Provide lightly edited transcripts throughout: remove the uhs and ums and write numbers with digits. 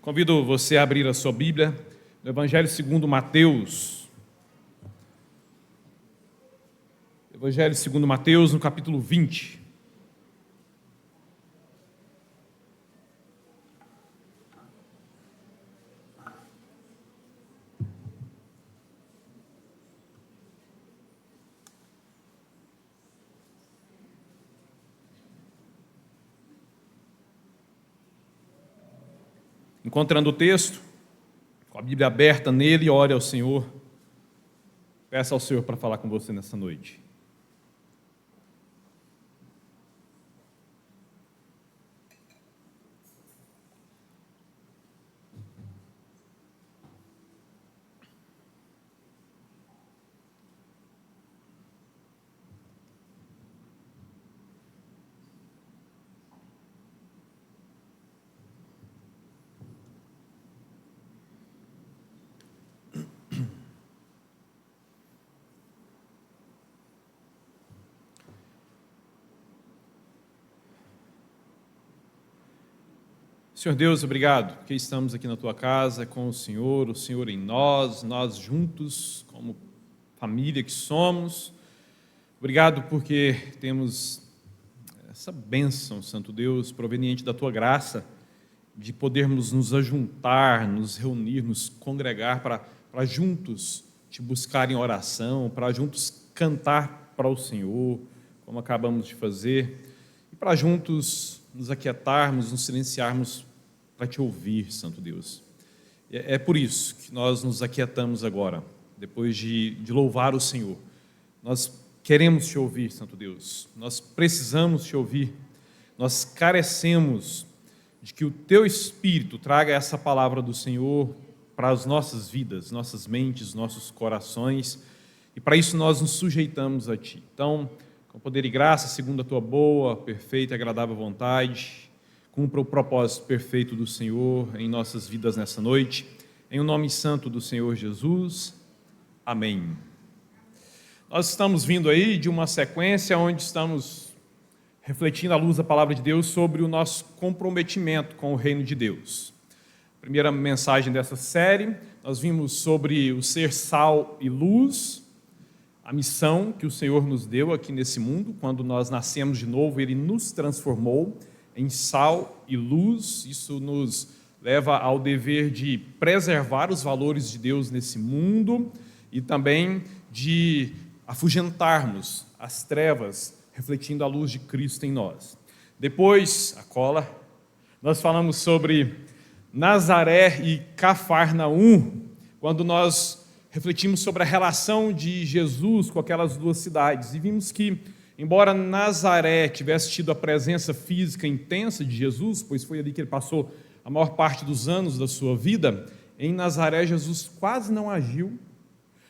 Convido você a abrir a sua Bíblia no Evangelho segundo Mateus. Evangelho segundo Mateus, no capítulo 20. Encontrando o texto, com a Bíblia aberta nele, ore ao Senhor. Peça ao Senhor para falar com você nessa noite. Senhor Deus, obrigado, porque estamos aqui na Tua casa com o Senhor em nós, nós juntos, como família que somos. Obrigado porque temos essa bênção, Santo Deus, proveniente da Tua graça, de podermos nos ajuntar, nos reunir, nos congregar para juntos Te buscar em oração, para juntos cantar para o Senhor, como acabamos de fazer, e para juntos nos aquietarmos, nos silenciarmos para Te ouvir, Santo Deus. É por isso que nós nos aquietamos agora, depois de louvar o Senhor. Nós queremos Te ouvir, Santo Deus. Nós precisamos Te ouvir. Nós carecemos de que o Teu Espírito traga essa palavra do Senhor para as nossas vidas, nossas mentes, nossos corações. E para isso nós nos sujeitamos a Ti. Então, com poder e graça, segundo a Tua boa, perfeita e agradável vontade, cumpra o propósito perfeito do Senhor em nossas vidas nessa noite. Em o nome santo do Senhor Jesus. Amém. Nós estamos vindo aí de uma sequência onde estamos refletindo à luz da palavra de Deus sobre o nosso comprometimento com o reino de Deus. Primeira mensagem dessa série, nós vimos sobre o ser sal e luz, a missão que o Senhor nos deu aqui nesse mundo. Quando nós nascemos de novo, Ele nos transformou em sal e luz. Isso nos leva ao dever de preservar os valores de Deus nesse mundo e também de afugentarmos as trevas, refletindo a luz de Cristo em nós. Depois, a cola, nós falamos sobre Nazaré e Cafarnaum, quando nós refletimos sobre a relação de Jesus com aquelas duas cidades, e vimos que, embora Nazaré tivesse tido a presença física intensa de Jesus, pois foi ali que ele passou a maior parte dos anos da sua vida, em Nazaré Jesus quase não agiu,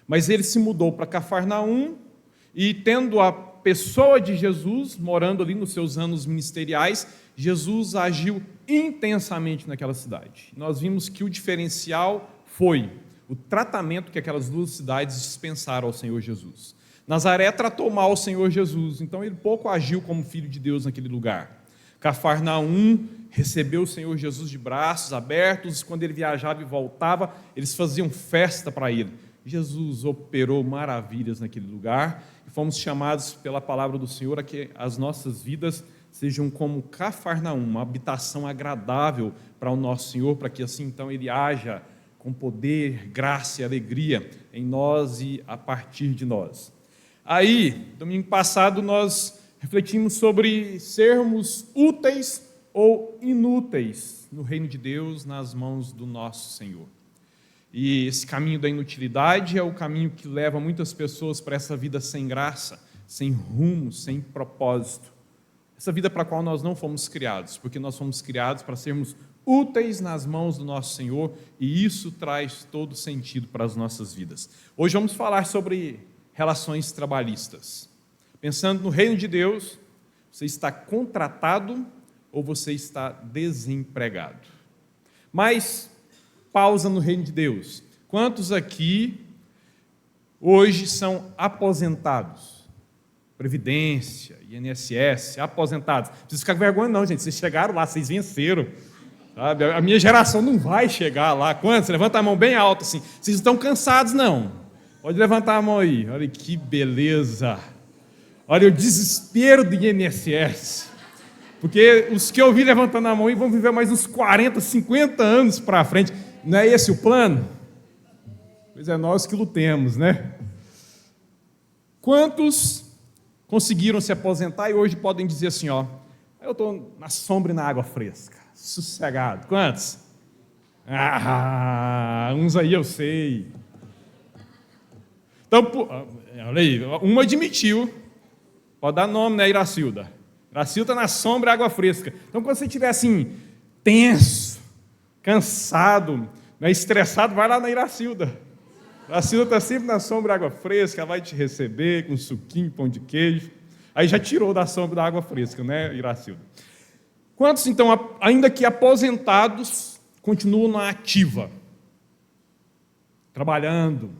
mas ele se mudou para Cafarnaum e, tendo a pessoa de Jesus morando ali nos seus anos ministeriais, Jesus agiu intensamente naquela cidade. Nós vimos que o diferencial foi o tratamento que aquelas duas cidades dispensaram ao Senhor Jesus. Nazaré tratou mal o Senhor Jesus, então ele pouco agiu como filho de Deus naquele lugar. Cafarnaum recebeu o Senhor Jesus de braços abertos, quando ele viajava e voltava, eles faziam festa para ele. Jesus operou maravilhas naquele lugar, e fomos chamados pela palavra do Senhor a que as nossas vidas sejam como Cafarnaum, uma habitação agradável para o nosso Senhor, para que assim então Ele haja com poder, graça e alegria em nós e a partir de nós. Aí, domingo passado, nós refletimos sobre sermos úteis ou inúteis no reino de Deus, nas mãos do nosso Senhor. E esse caminho da inutilidade é o caminho que leva muitas pessoas para essa vida sem graça, sem rumo, sem propósito. Essa vida para a qual nós não fomos criados, porque nós fomos criados para sermos úteis nas mãos do nosso Senhor, e isso traz todo sentido para as nossas vidas. Hoje vamos falar sobre relações trabalhistas. Pensando no reino de Deus, você está contratado ou você está desempregado? Mas, pausa no reino de Deus. Quantos aqui hoje são aposentados? Previdência, INSS, aposentados. Não precisa ficar com vergonha não, gente. Vocês chegaram lá, vocês venceram. Sabe? A minha geração não vai chegar lá. Quantos? Levanta a mão bem alto assim. Vocês estão cansados, não? Pode levantar a mão aí. Olha que beleza. Olha o desespero do INSS. Porque os que eu vi levantando a mão aí vão viver mais uns 40, 50 anos para frente. Não é esse o plano? Pois é, nós que lutemos, né? Quantos conseguiram se aposentar e hoje podem dizer assim, ó, eu estou na sombra e na água fresca, sossegado. Quantos? Uns aí eu sei. Então, olha aí, uma admitiu, pode dar nome, né, Iracilda? Iracilda na sombra e água fresca. Então, quando você estiver assim, tenso, cansado, né, estressado, vai lá na Iracilda. Iracilda está sempre na sombra e água fresca, ela vai te receber com suquinho, pão de queijo. Aí já tirou da sombra da água fresca, né, Iracilda? Quantos, então, ainda que aposentados, continuam na ativa? Trabalhando.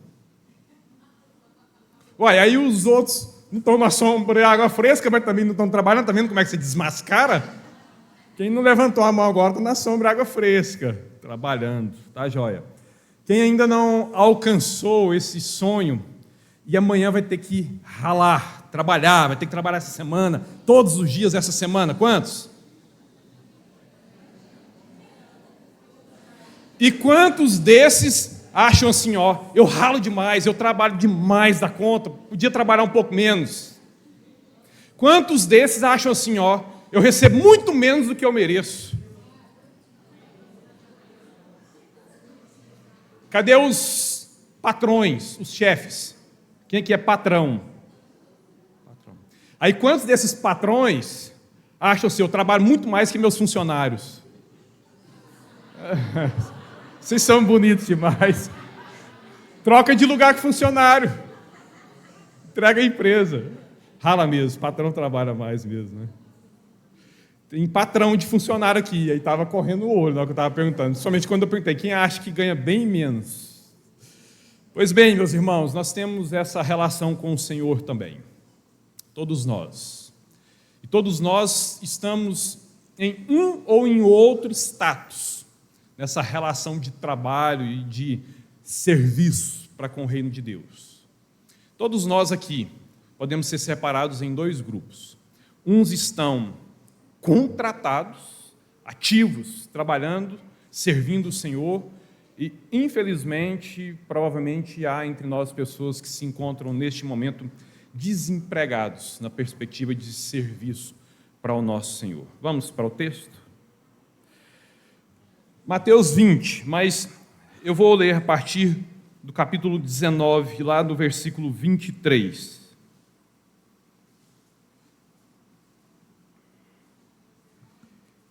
Ué, aí os outros não estão na sombra e água fresca, mas também não estão trabalhando. Está vendo como é que você desmascara? Quem não levantou a mão agora está na sombra e água fresca, trabalhando, tá joia? Quem ainda não alcançou esse sonho e amanhã vai ter que ralar, trabalhar, vai ter que trabalhar essa semana, todos os dias essa semana, quantos? E quantos desses acham assim, ó, eu ralo demais, eu trabalho demais da conta, podia trabalhar um pouco menos? Quantos desses acham assim, ó, eu recebo muito menos do que eu mereço? Cadê os patrões, os chefes? Quem aqui é patrão? Aí quantos desses patrões acham assim, eu trabalho muito mais que meus funcionários? Vocês são bonitos demais. Troca de lugar com funcionário. Entrega a empresa. Rala mesmo, patrão trabalha mais mesmo, né? Tem patrão de funcionário aqui, aí estava correndo o olho na hora que eu estava perguntando. Somente quando eu perguntei, quem acha que ganha bem menos? Pois bem, meus irmãos, nós temos essa relação com o Senhor também. Todos nós. E todos nós estamos em um ou em outro status nessa relação de trabalho e de serviço para com o reino de Deus. Todos nós aqui podemos ser separados em dois grupos. Uns estão contratados, ativos, trabalhando, servindo o Senhor, e infelizmente, provavelmente há entre nós pessoas que se encontram neste momento desempregados na perspectiva de serviço para o nosso Senhor. Vamos para o texto? Mateus 20, mas eu vou ler a partir do capítulo 19, lá do versículo 23.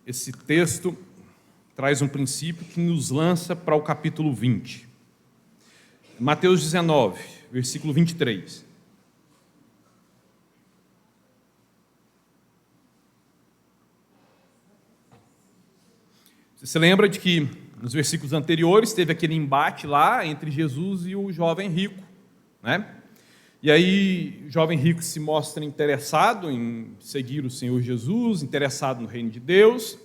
Esse texto traz um princípio que nos lança para o capítulo 20. Mateus 19, versículo 23. Você se lembra de que nos versículos anteriores teve aquele embate lá entre Jesus e o jovem rico, né? E aí o jovem rico se mostra interessado em seguir o Senhor Jesus, interessado no reino de Deus,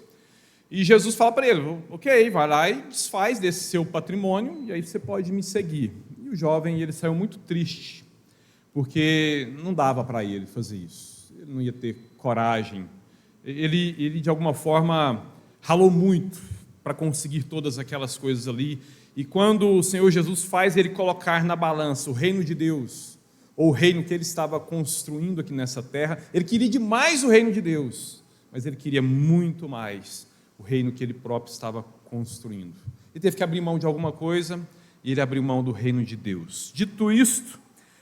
e Jesus fala para ele, ok, vai lá e desfaz desse seu patrimônio, e aí você pode me seguir. E o jovem, ele saiu muito triste, porque não dava para ele fazer isso, ele não ia ter coragem, ele de alguma forma ralou muito para conseguir todas aquelas coisas ali, e quando o Senhor Jesus faz ele colocar na balança o reino de Deus, ou o reino que ele estava construindo aqui nessa terra, ele queria demais o reino de Deus, mas ele queria muito mais o reino que ele próprio estava construindo. Ele teve que abrir mão de alguma coisa, e ele abriu mão do reino de Deus. Dito isto,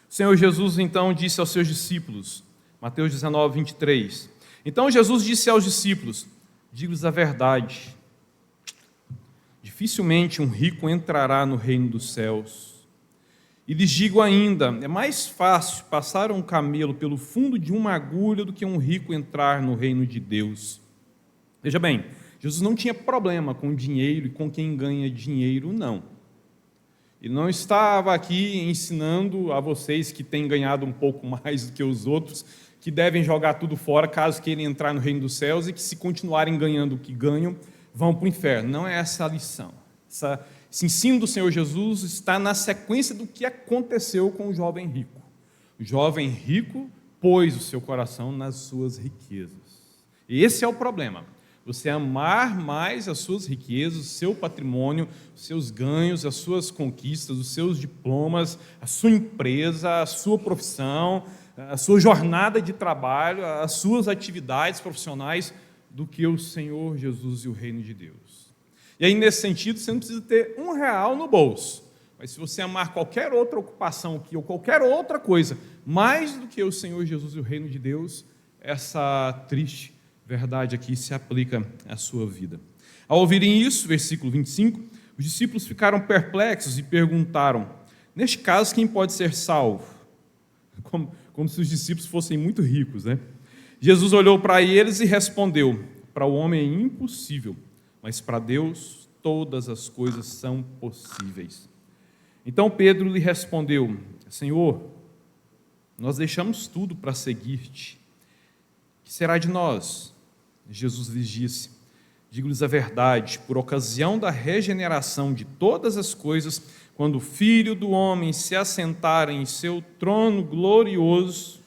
o Senhor Jesus então disse aos seus discípulos, Mateus 19, 23, então Jesus disse aos discípulos, digo-lhes a verdade, dificilmente um rico entrará no reino dos céus. E lhes digo ainda, é mais fácil passar um camelo pelo fundo de uma agulha do que um rico entrar no reino de Deus. Veja bem, Jesus não tinha problema com dinheiro e com quem ganha dinheiro, não. Ele não estava aqui ensinando a vocês que têm ganhado um pouco mais do que os outros, que devem jogar tudo fora caso queiram entrar no reino dos céus e que se continuarem ganhando o que ganham, vão para o inferno. Não é essa a lição. Esse ensino do Senhor Jesus está na sequência do que aconteceu com o jovem rico. O jovem rico pôs o seu coração nas suas riquezas. E esse é o problema. Você amar mais as suas riquezas, o seu patrimônio, os seus ganhos, as suas conquistas, os seus diplomas, a sua empresa, a sua profissão, a sua jornada de trabalho, as suas atividades profissionais, do que o Senhor Jesus e o reino de Deus. E aí, nesse sentido, você não precisa ter R$1 no bolso, mas se você amar qualquer outra ocupação aqui, ou qualquer outra coisa, mais do que o Senhor Jesus e o reino de Deus, essa triste verdade aqui se aplica à sua vida. Ao ouvirem isso, versículo 25, os discípulos ficaram perplexos e perguntaram: neste caso, quem pode ser salvo? Como se os discípulos fossem muito ricos, né? Jesus olhou para eles e respondeu: para o homem é impossível, mas para Deus todas as coisas são possíveis. Então Pedro lhe respondeu: Senhor, nós deixamos tudo para seguir-te. Que será de nós? Jesus lhes disse: digo-lhes a verdade, por ocasião da regeneração de todas as coisas, quando o Filho do Homem se assentar em seu trono glorioso,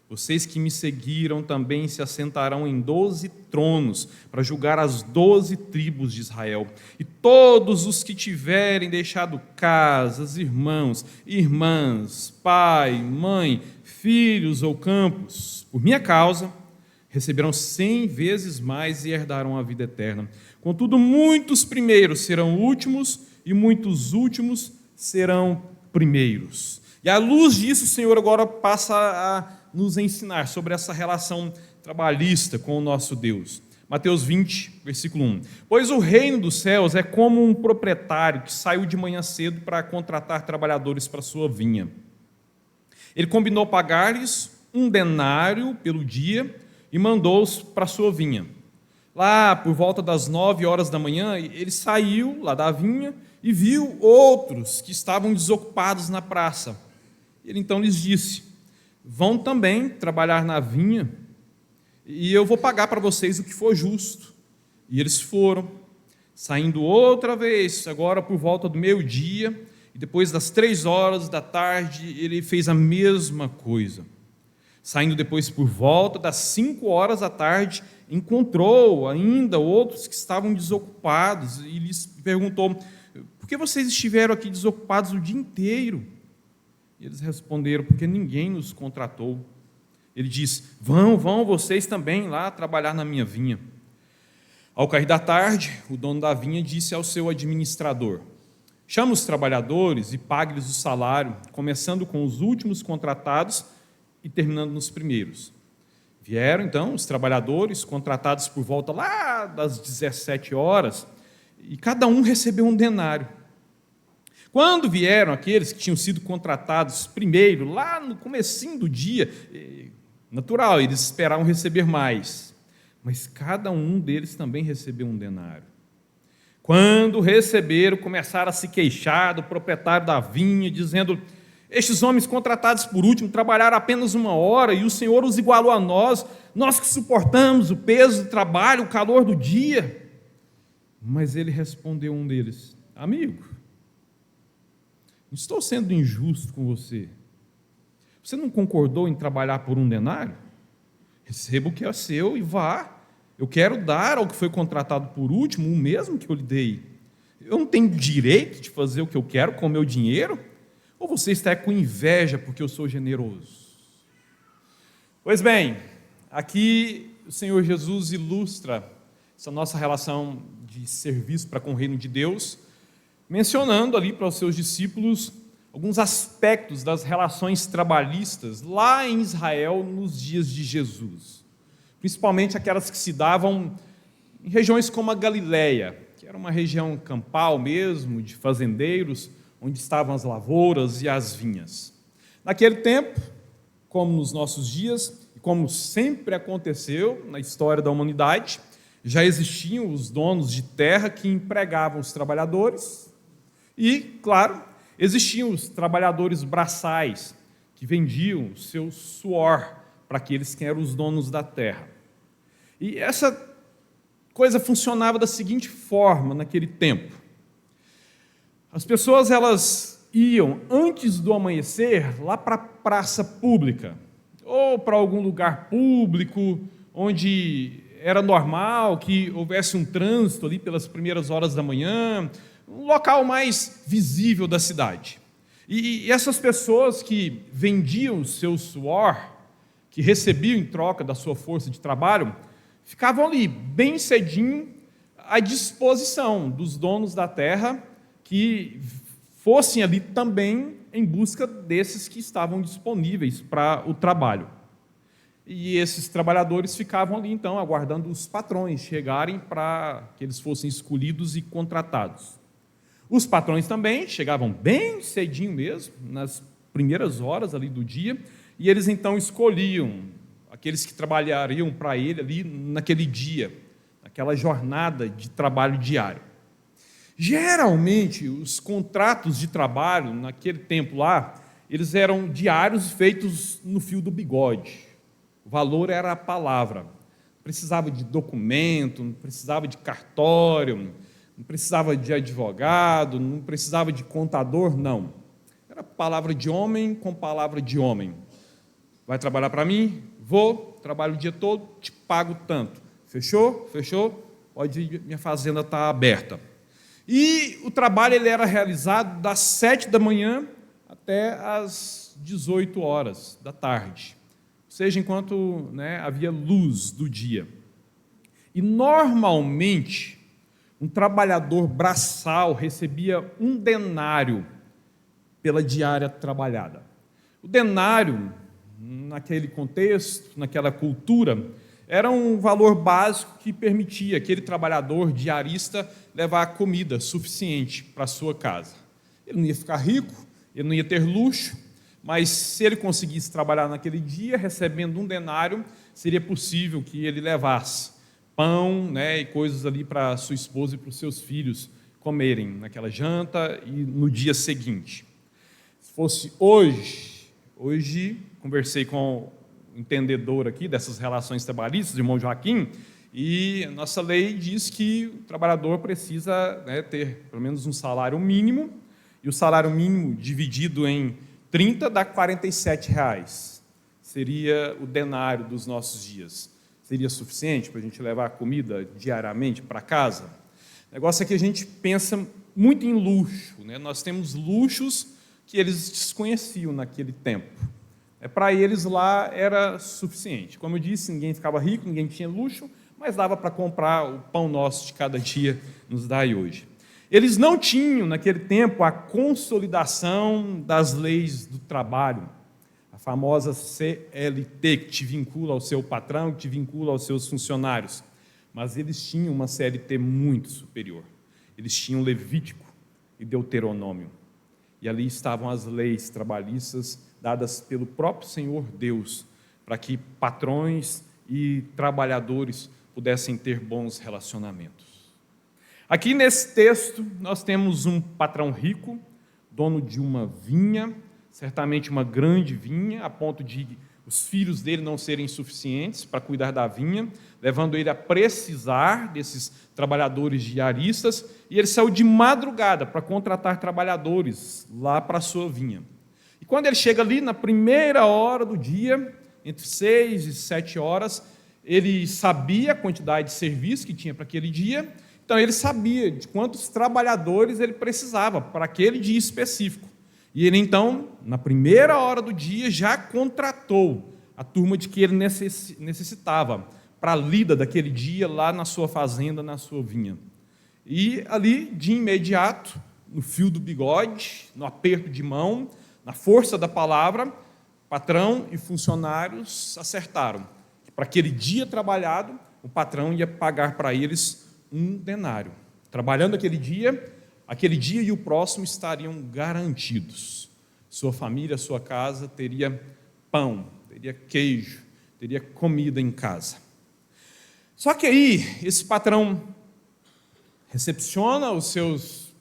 vocês que me seguiram também se assentarão em 12 tronos para julgar as 12 tribos de Israel. E todos os que tiverem deixado casas, irmãos, irmãs, pai, mãe, filhos ou campos, por minha causa, receberão 100 vezes mais e herdarão a vida eterna. Contudo, muitos primeiros serão últimos e muitos últimos serão primeiros. E à luz disso, o Senhor agora passa a nos ensinar sobre essa relação trabalhista com o nosso Deus. Mateus 20, versículo 1. Pois o reino dos céus é como um proprietário que saiu de manhã cedo para contratar trabalhadores para sua vinha. Ele combinou pagar-lhes 1 denário pelo dia e mandou-os para sua vinha. Lá, por volta das 9 horas da manhã, ele saiu lá da vinha e viu outros que estavam desocupados na praça. Ele então lhes disse: vão também trabalhar na vinha e eu vou pagar para vocês o que for justo. E eles foram, saindo outra vez, agora por volta do meio-dia, e depois das 3 horas da tarde, ele fez a mesma coisa. Saindo depois por volta das 5 horas da tarde, encontrou ainda outros que estavam desocupados e lhes perguntou: por que vocês estiveram aqui desocupados o dia inteiro? E eles responderam: porque ninguém nos contratou. Ele disse: vão vocês também lá trabalhar na minha vinha. Ao cair da tarde, o dono da vinha disse ao seu administrador: chama os trabalhadores e pague-lhes o salário, começando com os últimos contratados e terminando nos primeiros. Vieram então os trabalhadores contratados por volta lá das 17 horas, e cada um recebeu 1 denário. Quando vieram aqueles que tinham sido contratados primeiro, lá no comecinho do dia, natural, eles esperavam receber mais, mas cada um deles também recebeu 1 denário. Quando receberam, começaram a se queixar do proprietário da vinha, dizendo: estes homens contratados por último trabalharam apenas 1 hora e o Senhor os igualou a nós que suportamos o peso do trabalho, o calor do dia. Mas ele respondeu, um deles: amigo, não estou sendo injusto com você. Você não concordou em trabalhar por 1 denário? Receba o que é seu e vá. Eu quero dar ao que foi contratado por último o mesmo que eu lhe dei. Eu não tenho direito de fazer o que eu quero com o meu dinheiro? Ou você está com inveja porque eu sou generoso? Pois bem, aqui o Senhor Jesus ilustra essa nossa relação de serviço para com o reino de Deus, mencionando ali para os seus discípulos alguns aspectos das relações trabalhistas lá em Israel nos dias de Jesus, principalmente aquelas que se davam em regiões como a Galileia, que era uma região campal mesmo, de fazendeiros, onde estavam as lavouras e as vinhas. Naquele tempo, como nos nossos dias, e como sempre aconteceu na história da humanidade, já existiam os donos de terra que empregavam os trabalhadores. E, claro, existiam os trabalhadores braçais, que vendiam o seu suor para aqueles que eram os donos da terra. E essa coisa funcionava da seguinte forma naquele tempo. As pessoas elas iam, antes do amanhecer, lá para a praça pública, ou para algum lugar público, onde era normal que houvesse um trânsito ali pelas primeiras horas da manhã, um local mais visível da cidade. E essas pessoas que vendiam o seu suor, que recebiam em troca da sua força de trabalho, ficavam ali bem cedinho à disposição dos donos da terra que fossem ali também em busca desses que estavam disponíveis para o trabalho. E esses trabalhadores ficavam ali, então, aguardando os patrões chegarem para que eles fossem escolhidos e contratados. Os patrões também chegavam bem cedinho mesmo, nas primeiras horas ali do dia, e eles, então, escolhiam aqueles que trabalhariam para ele ali naquele dia, naquela jornada de trabalho diário. Geralmente, os contratos de trabalho, naquele tempo lá, eles eram diários feitos no fio do bigode. O valor era a palavra. Não precisava de documento, não precisava de cartório, não precisava de advogado, não precisava de contador, não. Era palavra de homem com palavra de homem. Vai trabalhar para mim? Vou, trabalho o dia todo, te pago tanto. Fechou? Fechou? Pode ir, minha fazenda está aberta. E o trabalho ele era realizado das 7 da manhã até as 18 horas da tarde. Ou seja, enquanto havia luz do dia. E, normalmente, um trabalhador braçal recebia 1 denário pela diária trabalhada. O denário, naquele contexto, naquela cultura, era um valor básico que permitia aquele trabalhador diarista levar comida suficiente para a sua casa. Ele não ia ficar rico, ele não ia ter luxo, mas se ele conseguisse trabalhar naquele dia, recebendo 1 denário, seria possível que ele levasse pão e coisas ali para a sua esposa e para os seus filhos comerem naquela janta e no dia seguinte. Se fosse hoje conversei com um entendedor aqui dessas relações trabalhistas, o irmão Joaquim, e a nossa lei diz que o trabalhador precisa ter pelo menos um salário mínimo, e o salário mínimo dividido em 30 dá R$47. Seria o denário dos nossos dias. Seria suficiente para a gente levar comida diariamente para casa? O negócio é que a gente pensa muito em luxo. Nós temos luxos que eles desconheciam naquele tempo. Para eles lá era suficiente. Como eu disse, ninguém ficava rico, ninguém tinha luxo, mas dava para comprar o pão nosso de cada dia, nos dai hoje. Eles não tinham, naquele tempo, a consolidação das leis do trabalho, a famosa CLT, que te vincula ao seu patrão, que te vincula aos seus funcionários. Mas eles tinham uma CLT muito superior. Eles tinham Levítico e Deuteronômio. E ali estavam as leis trabalhistas dadas pelo próprio Senhor Deus, para que patrões e trabalhadores pudessem ter bons relacionamentos. Aqui nesse texto, nós temos um patrão rico, dono de uma vinha, certamente uma grande vinha, a ponto de os filhos dele não serem suficientes para cuidar da vinha, levando ele a precisar desses trabalhadores diaristas, e ele saiu de madrugada para contratar trabalhadores lá para a sua vinha. E quando ele chega ali, na primeira hora do dia, entre 6 e 7 horas, ele sabia a quantidade de serviço que tinha para aquele dia, então ele sabia de quantos trabalhadores ele precisava para aquele dia específico. E ele, então, na primeira hora do dia, já contratou a turma de que ele necessitava para a lida daquele dia lá na sua fazenda, na sua vinha. E ali, de imediato, no fio do bigode, no aperto de mão, na força da palavra, patrão e funcionários acertaram que para aquele dia trabalhado, o patrão ia pagar para eles 1 denário. Trabalhando aquele dia e o próximo estariam garantidos. Sua família, sua casa teria pão, teria queijo, teria comida em casa. Só que aí, esse patrão recepciona os seus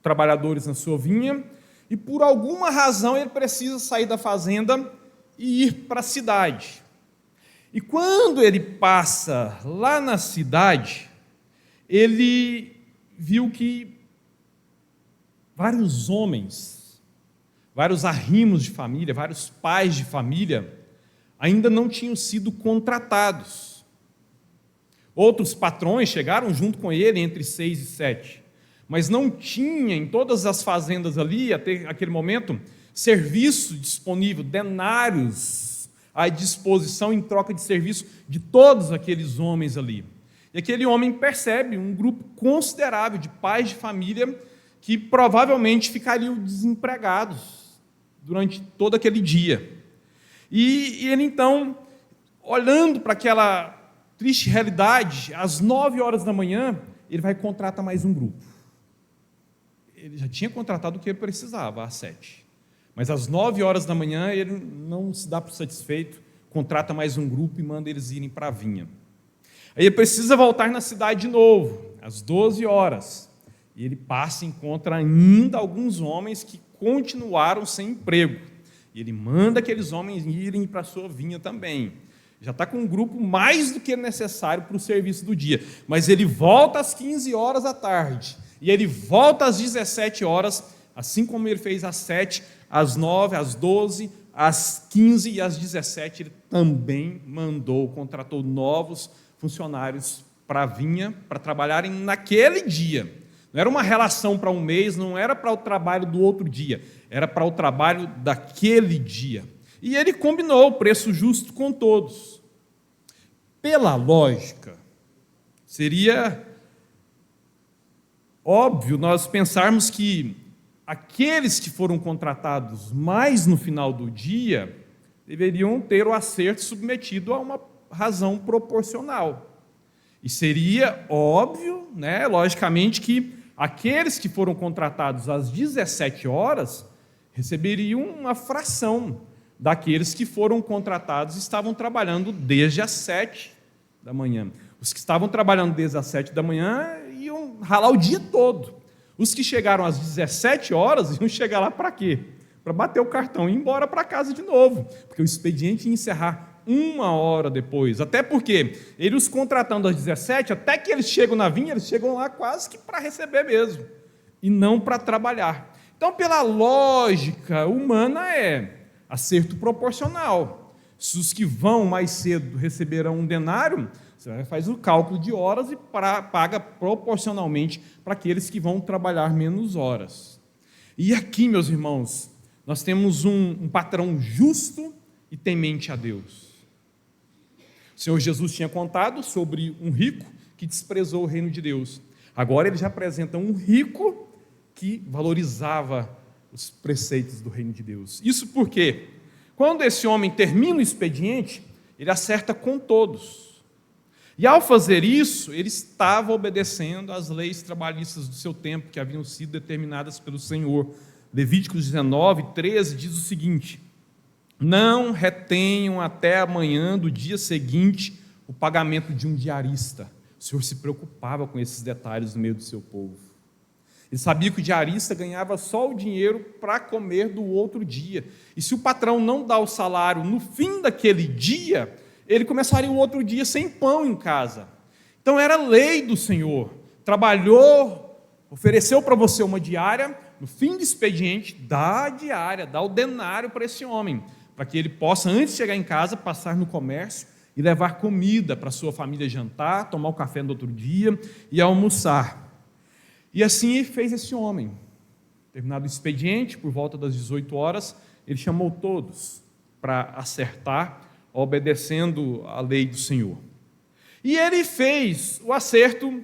trabalhadores na sua vinha e, por alguma razão, ele precisa sair da fazenda e ir para a cidade. E quando ele passa lá na cidade, ele viu que vários homens, vários arrimos de família, vários pais de família, ainda não tinham sido contratados. Outros patrões chegaram junto com ele entre 6 e 7, mas não tinha em todas as fazendas ali, até aquele momento, serviço disponível, denários à disposição em troca de serviço de todos aqueles homens ali. E aquele homem percebe um grupo considerável de pais de família que provavelmente ficariam desempregados durante todo aquele dia. E ele então, olhando para aquela triste realidade, às 9 horas da manhã, ele vai contratar mais um grupo. Ele já tinha contratado o que ele precisava, às 7. Mas às 9 horas da manhã, ele não se dá por satisfeito, contrata mais um grupo e manda eles irem para a vinha. Aí ele precisa voltar na cidade de novo, às 12 horas. E ele passa e encontra ainda alguns homens que continuaram sem emprego. E ele manda aqueles homens irem para a sua vinha também. Já está com um grupo mais do que necessário para o serviço do dia. Mas ele volta às 15 horas da tarde. E ele volta às 17 horas, assim como ele fez às 7, às 9, às 12, às 15 e às 17. Ele também contratou novos funcionários para a vinha, para trabalharem naquele dia. Não era uma relação para um mês, não era para o trabalho do outro dia, era para o trabalho daquele dia. E ele combinou o preço justo com todos. Pela lógica, seria óbvio nós pensarmos que aqueles que foram contratados mais no final do dia deveriam ter o acerto submetido a uma razão proporcional. E seria óbvio, logicamente, que aqueles que foram contratados às 17 horas receberiam uma fração daqueles que foram contratados e estavam trabalhando desde as 7 da manhã. Os que estavam trabalhando desde as 7 da manhã iam ralar o dia todo. Os que chegaram às 17 horas iam chegar lá para quê? Para bater o cartão e ir embora para casa de novo, porque o expediente ia encerrar 1 hora depois, até porque ele os contratando às 17, até que eles chegam na vinha, eles chegam lá quase que para receber mesmo, e não para trabalhar. Então, pela lógica humana, é acerto proporcional. Se os que vão mais cedo receberão um denário, você faz o cálculo de horas e paga proporcionalmente para aqueles que vão trabalhar menos horas. E aqui, meus irmãos, nós temos um patrão justo e temente a Deus. O Senhor Jesus tinha contado sobre um rico que desprezou o reino de Deus. Agora ele já apresenta um rico que valorizava os preceitos do reino de Deus. Isso porque, quando esse homem termina o expediente, ele acerta com todos. E ao fazer isso, ele estava obedecendo às leis trabalhistas do seu tempo, que haviam sido determinadas pelo Senhor. Levíticos 19, 13 diz o seguinte: não retenham até amanhã do dia seguinte o pagamento de um diarista. O Senhor se preocupava com esses detalhes no meio do seu povo. Ele sabia que o diarista ganhava só o dinheiro para comer do outro dia. E se o patrão não dá o salário no fim daquele dia, ele começaria o outro dia sem pão em casa. Então era lei do Senhor. Trabalhou, ofereceu para você uma diária, no fim do expediente, dá a diária, dá o denário para esse homem, para que ele possa, antes de chegar em casa, passar no comércio e levar comida para a sua família jantar, tomar o café no outro dia e almoçar. E assim fez esse homem. Terminado o expediente, por volta das 18 horas, ele chamou todos para acertar, obedecendo a lei do Senhor. E ele fez o acerto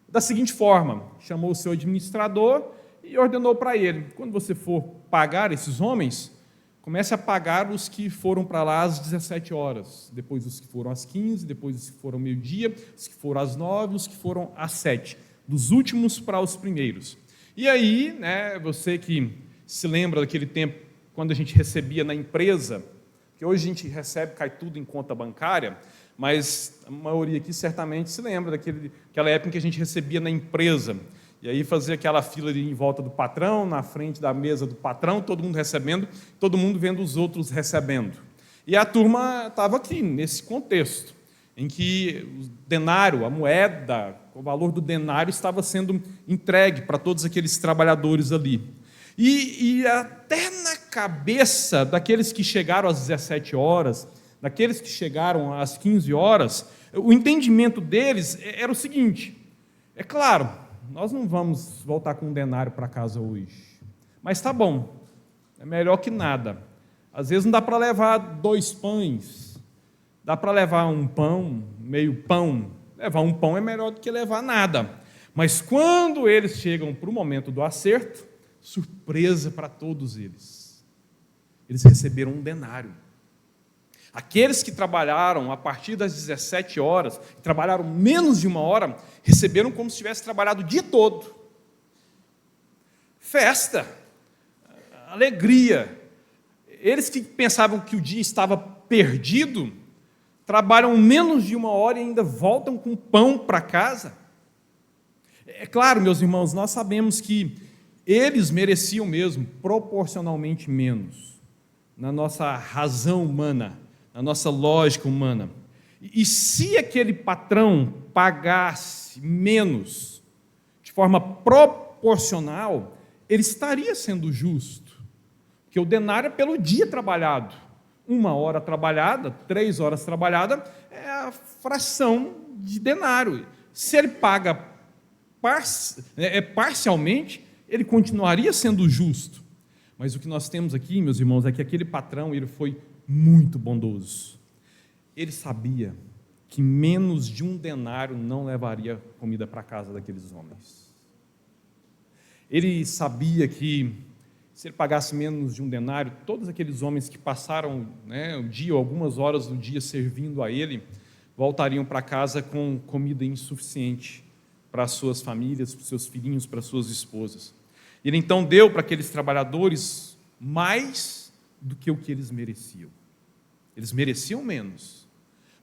da seguinte forma: chamou o seu administrador e ordenou para ele: quando você for pagar esses homens, comece a pagar os que foram para lá às 17 horas, depois os que foram às 15, depois os que foram ao meio-dia, os que foram às 9, os que foram às 7, dos últimos para os primeiros. E aí, você que se lembra daquele tempo, quando a gente recebia na empresa, que hoje a gente recebe, cai tudo em conta bancária, mas a maioria aqui certamente se lembra daquela época em que a gente recebia na empresa, e aí fazia aquela fila em volta do patrão, na frente da mesa do patrão, todo mundo recebendo, todo mundo vendo os outros recebendo. E a turma estava aqui, nesse contexto, em que o denário, a moeda, o valor do denário estava sendo entregue para todos aqueles trabalhadores ali. E até na cabeça daqueles que chegaram às 17 horas, daqueles que chegaram às 15 horas, o entendimento deles era o seguinte: é claro, nós não vamos voltar com um denário para casa hoje, mas está bom, é melhor que nada. Às vezes não dá para levar 2 pães, dá para levar um pão, meio pão. Levar um pão é melhor do que levar nada. Mas quando eles chegam para o momento do acerto, surpresa para todos eles. Eles receberam um denário. Aqueles que trabalharam a partir das 17 horas, trabalharam menos de 1 hora, receberam como se tivesse trabalhado o dia todo. Festa, alegria. Eles que pensavam que o dia estava perdido, trabalham menos de 1 hora e ainda voltam com pão para casa. É claro, meus irmãos, nós sabemos que eles mereciam mesmo, proporcionalmente menos, na nossa razão humana, na nossa lógica humana. E se aquele patrão pagasse menos, de forma proporcional, ele estaria sendo justo. Porque o denário é pelo dia trabalhado. 1 hora trabalhada, 3 horas trabalhada, é a fração de denário. Se ele paga parcialmente, ele continuaria sendo justo. Mas o que nós temos aqui, meus irmãos, é que aquele patrão, ele foi muito bondoso. Ele sabia que menos de 1 denário não levaria comida para casa daqueles homens. Ele sabia que se ele pagasse menos de 1 denário, todos aqueles homens que passaram o dia, ou algumas horas do dia servindo a ele, voltariam para casa com comida insuficiente para as suas famílias, para os seus filhinhos, para as suas esposas. Ele então deu para aqueles trabalhadores mais do que o que eles mereciam. Eles mereciam menos,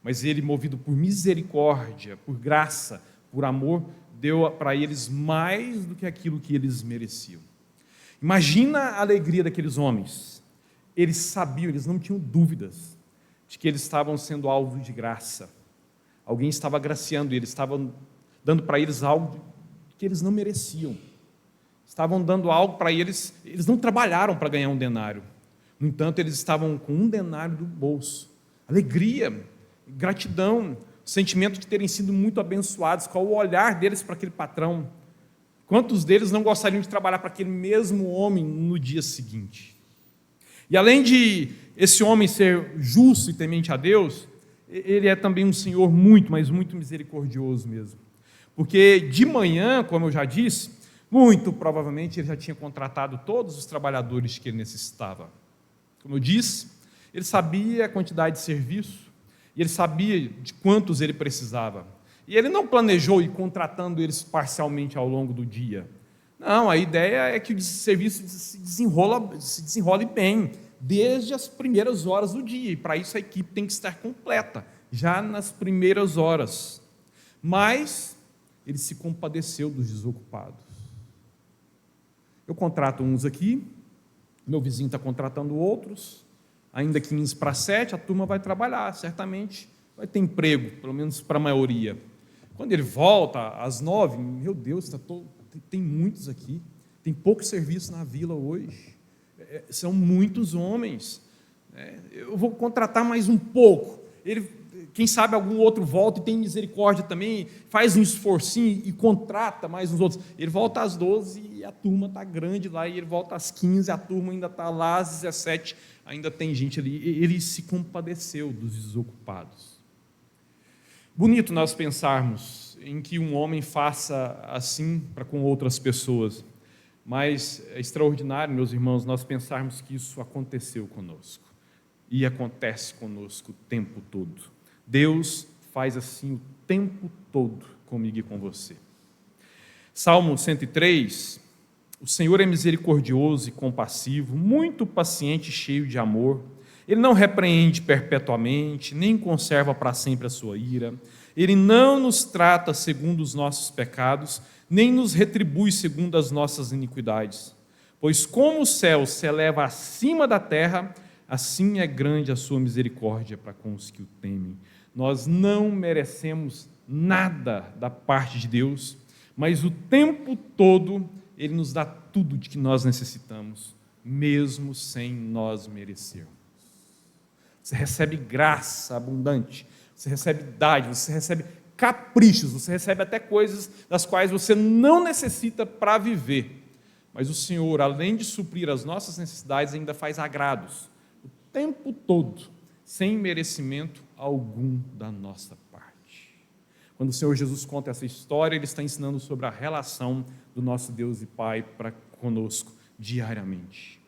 mas ele, movido por misericórdia, por graça, por amor, deu para eles mais do que aquilo que eles mereciam. Imagina a alegria daqueles homens. Eles sabiam, eles não tinham dúvidas de que eles estavam sendo alvo de graça. Alguém estava agraciando eles, estava dando para eles algo que eles não mereciam. Estavam dando algo para eles, eles não trabalharam para ganhar 1 denário. No entanto, eles estavam com 1 denário no bolso. Alegria, gratidão, sentimento de terem sido muito abençoados, qual o olhar deles para aquele patrão. Quantos deles não gostariam de trabalhar para aquele mesmo homem no dia seguinte? E além de esse homem ser justo e temente a Deus, ele é também um Senhor muito, mas muito misericordioso mesmo. Porque de manhã, como eu já disse, muito provavelmente ele já tinha contratado todos os trabalhadores que ele necessitava. Como eu disse, ele sabia a quantidade de serviço, e ele sabia de quantos ele precisava. E ele não planejou ir contratando eles parcialmente ao longo do dia. Não, a ideia é que o serviço se desenrole bem, desde as primeiras horas do dia. E para isso a equipe tem que estar completa, já nas primeiras horas. Mas ele se compadeceu dos desocupados. Eu contrato uns aqui, meu vizinho está contratando outros, ainda 15 para 7, a turma vai trabalhar, certamente vai ter emprego, pelo menos para a maioria. Quando ele volta às 9, meu Deus, tem muitos aqui, tem pouco serviço na vila hoje, são muitos homens, eu vou contratar mais um pouco. Quem sabe algum outro volta e tem misericórdia também, faz um esforcinho e contrata mais uns outros. Ele volta às 12 e a turma está grande lá, e ele volta às 15, a turma ainda está lá às 17, ainda tem gente ali. Ele se compadeceu dos desocupados. Bonito nós pensarmos em que um homem faça assim para com outras pessoas, mas é extraordinário, meus irmãos, nós pensarmos que isso aconteceu conosco e acontece conosco o tempo todo. Deus faz assim o tempo todo comigo e com você. Salmo 103, o Senhor é misericordioso e compassivo, muito paciente e cheio de amor. Ele não repreende perpetuamente, nem conserva para sempre a sua ira. Ele não nos trata segundo os nossos pecados, nem nos retribui segundo as nossas iniquidades. Pois como o céu se eleva acima da terra, assim é grande a sua misericórdia para com os que o temem. Nós não merecemos nada da parte de Deus, mas o tempo todo Ele nos dá tudo de que nós necessitamos, mesmo sem nós merecermos. Você recebe graça abundante, você recebe dádiva, você recebe caprichos, você recebe até coisas das quais você não necessita para viver. Mas o Senhor, além de suprir as nossas necessidades, ainda faz agrados o tempo todo, sem merecimento algum da nossa parte. Quando o Senhor Jesus conta essa história, Ele está ensinando sobre a relação do nosso Deus e Pai para conosco diariamente.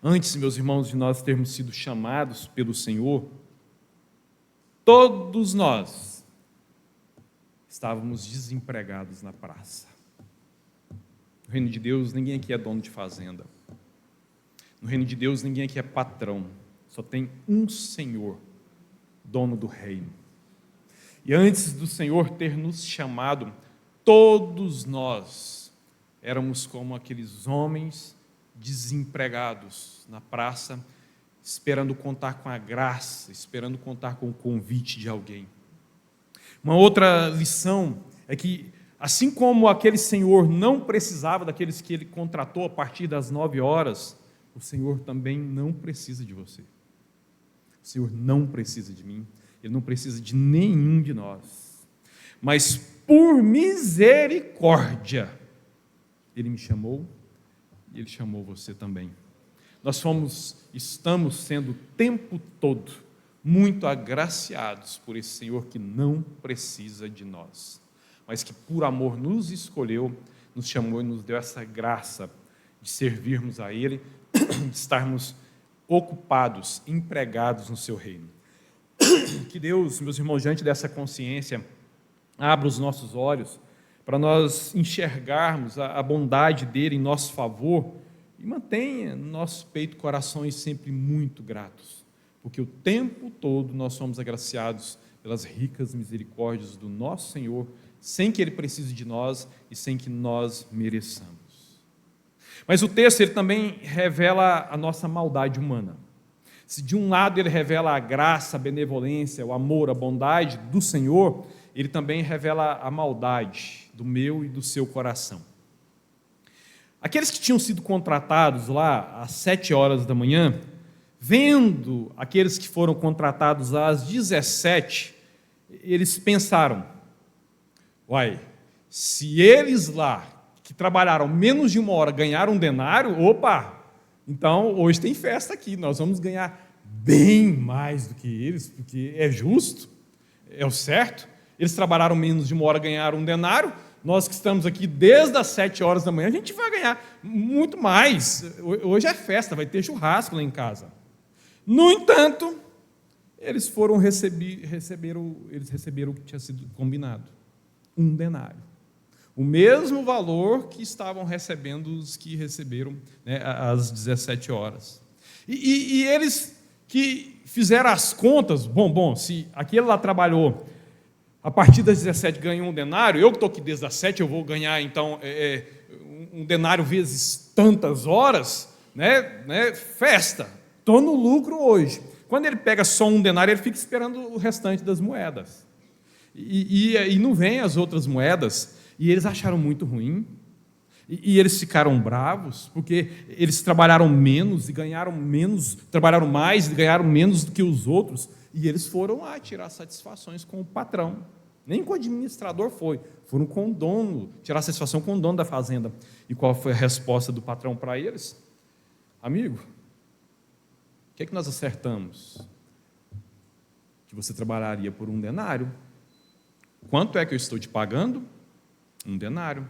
Antes, meus irmãos, de nós termos sido chamados pelo Senhor, todos nós estávamos desempregados na praça. No reino de Deus, ninguém aqui é dono de fazenda. No reino de Deus, ninguém aqui é patrão. Só tem um Senhor, dono do reino. E antes do Senhor ter nos chamado, todos nós éramos como aqueles homens desempregados na praça, esperando contar com a graça, esperando contar com o convite de alguém. Uma outra lição é que, assim como aquele Senhor não precisava daqueles que Ele contratou a partir das 9 horas, o Senhor também não precisa de você. O Senhor não precisa de mim, Ele não precisa de nenhum de nós. Mas por misericórdia, Ele me chamou e Ele chamou você também. Nós estamos sendo o tempo todo muito agraciados por esse Senhor que não precisa de nós, mas que por amor nos escolheu, nos chamou e nos deu essa graça de servirmos a Ele, de estarmos ocupados, empregados no seu reino. Que Deus, meus irmãos, diante dessa consciência, abra os nossos olhos para nós enxergarmos a bondade dEle em nosso favor e mantenha no nosso peito corações sempre muito gratos, porque o tempo todo nós somos agraciados pelas ricas misericórdias do nosso Senhor, sem que Ele precise de nós e sem que nós mereçamos. Mas o texto ele também revela a nossa maldade humana. Se de um lado ele revela a graça, a benevolência, o amor, a bondade do Senhor, ele também revela a maldade do meu e do seu coração. Aqueles que tinham sido contratados lá às 7 horas da manhã, vendo aqueles que foram contratados às 17, eles pensaram: uai, se eles lá, que trabalharam menos de 1 hora, ganharam um denário, opa, então hoje tem festa aqui, nós vamos ganhar bem mais do que eles, porque é justo, é o certo. Eles trabalharam menos de 1 hora, ganharam um denário, nós que estamos aqui desde as 7 horas da manhã, a gente vai ganhar muito mais. Hoje é festa, vai ter churrasco lá em casa. No entanto, eles receberam o que tinha sido combinado, um denário. O mesmo valor que estavam recebendo os que receberam, né, às 17 horas. E eles que fizeram as contas, se aquele lá trabalhou a partir das 17 ganhou um denário, eu que estou aqui desde as 7, eu vou ganhar então um denário vezes tantas horas, né, festa, estou no lucro hoje. Quando ele pega só um denário, ele fica esperando o restante das moedas. E não vem as outras moedas, e eles acharam muito ruim, e eles ficaram bravos, porque eles trabalharam menos e ganharam menos, trabalharam mais e ganharam menos do que os outros, e eles foram lá tirar satisfações com o patrão. Nem com o administrador foram com o dono, tirar satisfação com o dono da fazenda. E qual foi a resposta do patrão para eles? Amigo, o que é que nós acertamos? Que você trabalharia por um denário. Quanto é que eu estou te pagando? Um denário.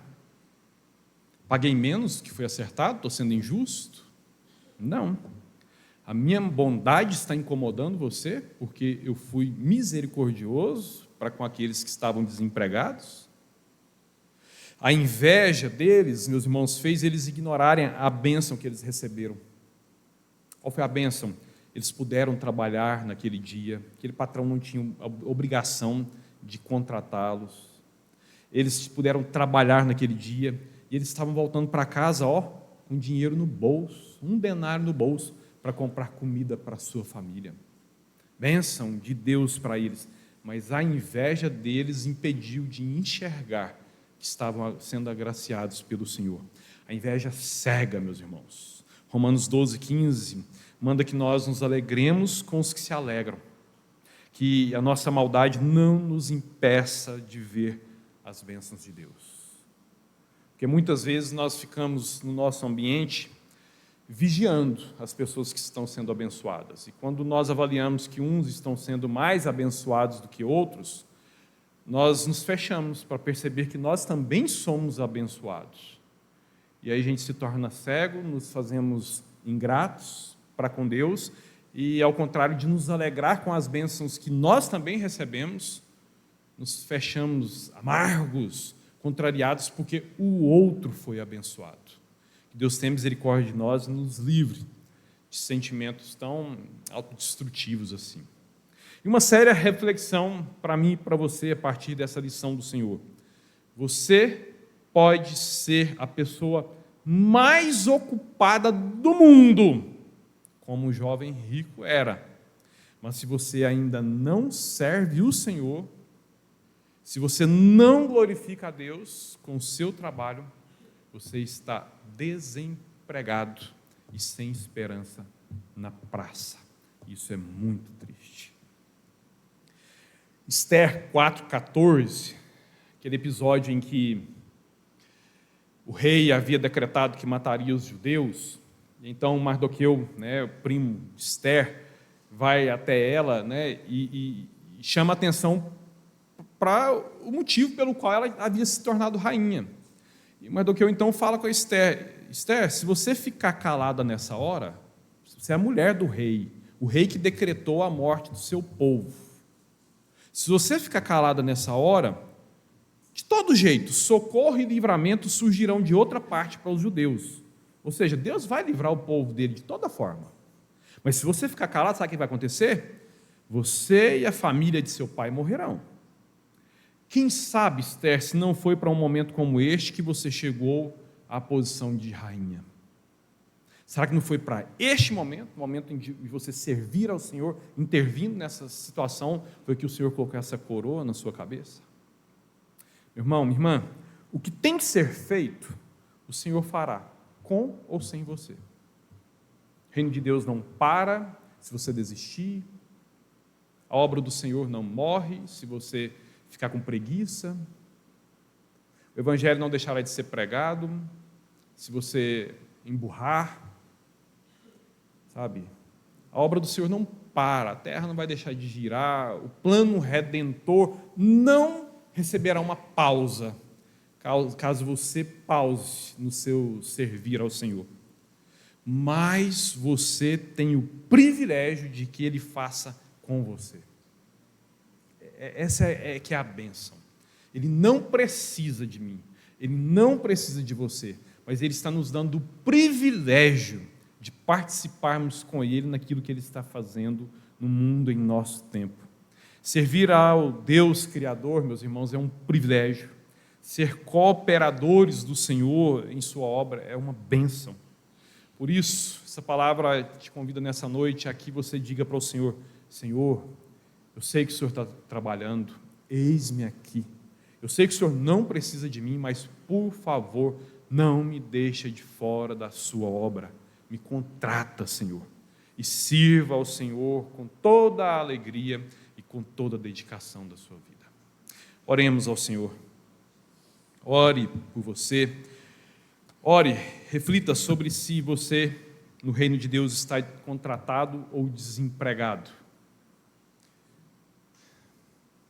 Paguei menos do que foi acertado? Estou sendo injusto? Não. A minha bondade está incomodando você porque eu fui misericordioso para com aqueles que estavam desempregados? A inveja deles, meus irmãos, fez eles ignorarem a bênção que eles receberam. Qual foi a bênção? Eles puderam trabalhar naquele dia, aquele patrão não tinha a obrigação de contratá-los. Eles puderam trabalhar naquele dia e eles estavam voltando para casa, com dinheiro no bolso, um denário no bolso, para comprar comida para a sua família. Bênção de Deus para eles, mas a inveja deles impediu de enxergar que estavam sendo agraciados pelo Senhor. A inveja cega, meus irmãos. Romanos 12:15 manda que nós nos alegremos com os que se alegram, que a nossa maldade não nos impeça de ver as bênçãos de Deus. Porque muitas vezes nós ficamos no nosso ambiente vigiando as pessoas que estão sendo abençoadas. E quando nós avaliamos que uns estão sendo mais abençoados do que outros, nós nos fechamos para perceber que nós também somos abençoados. E aí a gente se torna cego, nos fazemos ingratos para com Deus, e ao contrário de nos alegrar com as bênçãos que nós também recebemos, nos fechamos amargos, contrariados porque o outro foi abençoado. Que Deus tenha misericórdia de nós e nos livre de sentimentos tão autodestrutivos assim. E uma séria reflexão para mim e para você a partir dessa lição do Senhor. Você pode ser a pessoa mais ocupada do mundo, como o jovem rico era. Mas se você ainda não serve o Senhor, se você não glorifica a Deus com o seu trabalho, você está desempregado e sem esperança na praça. Isso é muito triste. Esther 4:14, aquele episódio em que o rei havia decretado que mataria os judeus, então Mardoqueu, o primo de Esther, vai até ela, e chama a atenção para o motivo pelo qual ela havia se tornado rainha. E Mardoqueu então fala com a Esther: Esther, se você ficar calada nessa hora, você é a mulher do rei, o rei que decretou a morte do seu povo. Se você ficar calada nessa hora, de todo jeito, socorro e livramento surgirão de outra parte para os judeus. Ou seja, Deus vai livrar o povo dele de toda forma. Mas se você ficar calado, sabe o que vai acontecer? Você e a família de seu pai morrerão. Quem sabe, Esther, se não foi para um momento como este que você chegou à posição de rainha? Será que não foi para este momento, o momento em que você servir ao Senhor, intervindo nessa situação, foi que o Senhor colocou essa coroa na sua cabeça? Meu irmão, minha irmã, o que tem que ser feito, o Senhor fará, com ou sem você. O reino de Deus não para se você desistir, a obra do Senhor não morre se você ficar com preguiça, o evangelho não deixará de ser pregado se você emburrar, sabe? A obra do Senhor não para, a terra não vai deixar de girar, o plano redentor não receberá uma pausa, caso você pause no seu servir ao Senhor. Mas você tem o privilégio de que Ele faça com você. Essa é que é a bênção. Ele não precisa de mim, Ele não precisa de você, mas Ele está nos dando o privilégio de participarmos com Ele naquilo que Ele está fazendo no mundo em nosso tempo. Servir ao Deus Criador, meus irmãos, é um privilégio. Ser cooperadores do Senhor em sua obra é uma bênção. Por isso, essa palavra te convida nessa noite a que você diga para o Senhor: Senhor, eu sei que o Senhor está trabalhando, eis-me aqui. Eu sei que o Senhor não precisa de mim, mas, por favor, não me deixa de fora da sua obra. Me contrata, Senhor, e sirva ao Senhor com toda a alegria e com toda a dedicação da sua vida. Oremos ao Senhor. Ore por você. Ore, reflita sobre se você, no reino de Deus, está contratado ou desempregado.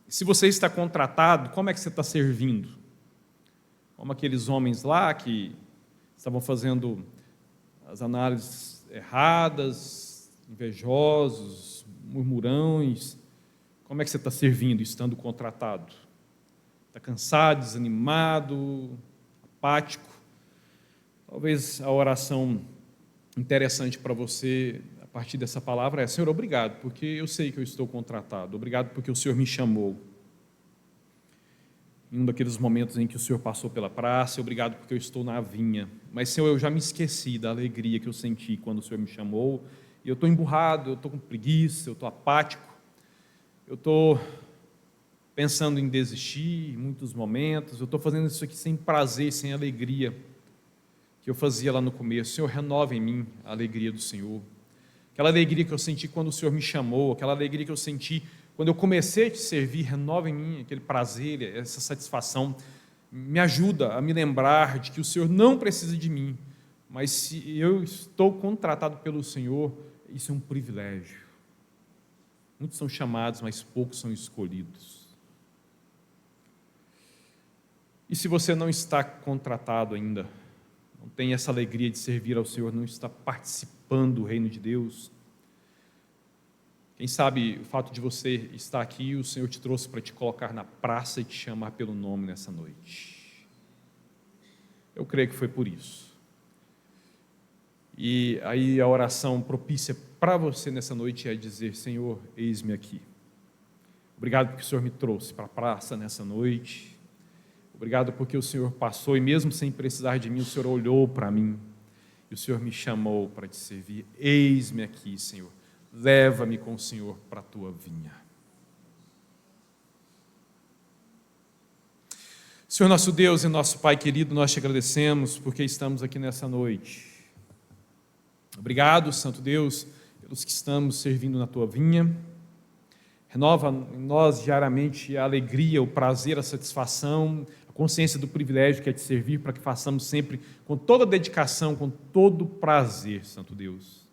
Se você está contratado, como é que você está servindo? Como aqueles homens lá que estavam fazendo as análises erradas, invejosos, murmurões. Como é que você está servindo estando contratado? Está cansado, desanimado, apático? Talvez a oração interessante para você, a partir dessa palavra, é: Senhor, obrigado, porque eu sei que eu estou contratado. Obrigado porque o Senhor me chamou. Em um daqueles momentos em que o Senhor passou pela praça, obrigado porque eu estou na vinha. Mas, Senhor, eu já me esqueci da alegria que eu senti quando o Senhor me chamou e eu estou emburrado, eu estou com preguiça, eu estou apático, eu estou pensando em desistir em muitos momentos, eu estou fazendo isso aqui sem prazer, sem alegria, que eu fazia lá no começo. Senhor, renova em mim a alegria do Senhor. Aquela alegria que eu senti quando o Senhor me chamou, aquela alegria que eu senti quando eu comecei a te servir, renova em mim aquele prazer, essa satisfação. Me ajuda a me lembrar de que o Senhor não precisa de mim, mas se eu estou contratado pelo Senhor, isso é um privilégio. Muitos são chamados, mas poucos são escolhidos. E se você não está contratado ainda, não tem essa alegria de servir ao Senhor, não está participando do reino de Deus, quem sabe o fato de você estar aqui, o Senhor te trouxe para te colocar na praça e te chamar pelo nome nessa noite. Eu creio que foi por isso. E aí a oração propícia para você nessa noite é dizer: Senhor, eis-me aqui. Obrigado porque o Senhor me trouxe para a praça nessa noite. Obrigado porque o Senhor passou e mesmo sem precisar de mim, o Senhor olhou para mim e o Senhor me chamou para te servir. Eis-me aqui, Senhor. Leva-me com o Senhor para a tua vinha. Senhor nosso Deus e nosso Pai querido, nós te agradecemos porque estamos aqui nessa noite. Obrigado, Santo Deus, pelos que estamos servindo na tua vinha. Renova em nós diariamente a alegria, o prazer, a satisfação, a consciência do privilégio que é te servir, para que façamos sempre com toda a dedicação, com todo o prazer, Santo Deus.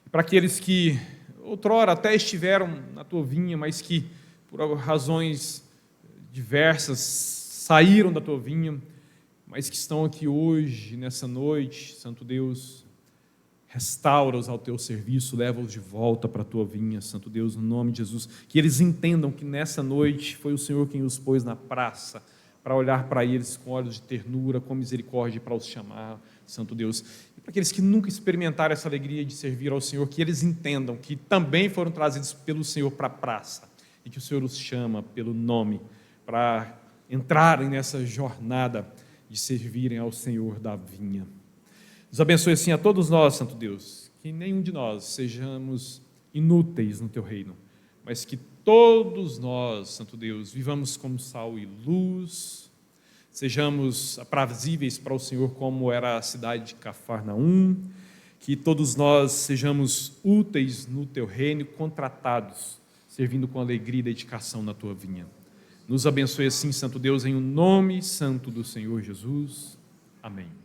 E para aqueles que outrora até estiveram na tua vinha, mas que por razões diversas saíram da tua vinha, mas que estão aqui hoje, nessa noite, Santo Deus, restaura-os ao teu serviço, leva-os de volta para a tua vinha, Santo Deus, no nome de Jesus, que eles entendam que nessa noite foi o Senhor quem os pôs na praça, para olhar para eles com olhos de ternura, com misericórdia, para os chamar, Santo Deus. E para aqueles que nunca experimentaram essa alegria de servir ao Senhor, que eles entendam que também foram trazidos pelo Senhor para a praça, e que o Senhor os chama pelo nome, para entrarem nessa jornada de servirem ao Senhor da vinha. Nos abençoe assim a todos nós, Santo Deus, que nenhum de nós sejamos inúteis no teu reino, mas que todos nós, Santo Deus, vivamos como sal e luz, sejamos aprazíveis para o Senhor como era a cidade de Cafarnaum, que todos nós sejamos úteis no teu reino, contratados, servindo com alegria e dedicação na tua vinha. Nos abençoe assim, Santo Deus, em o nome santo do Senhor Jesus. Amém.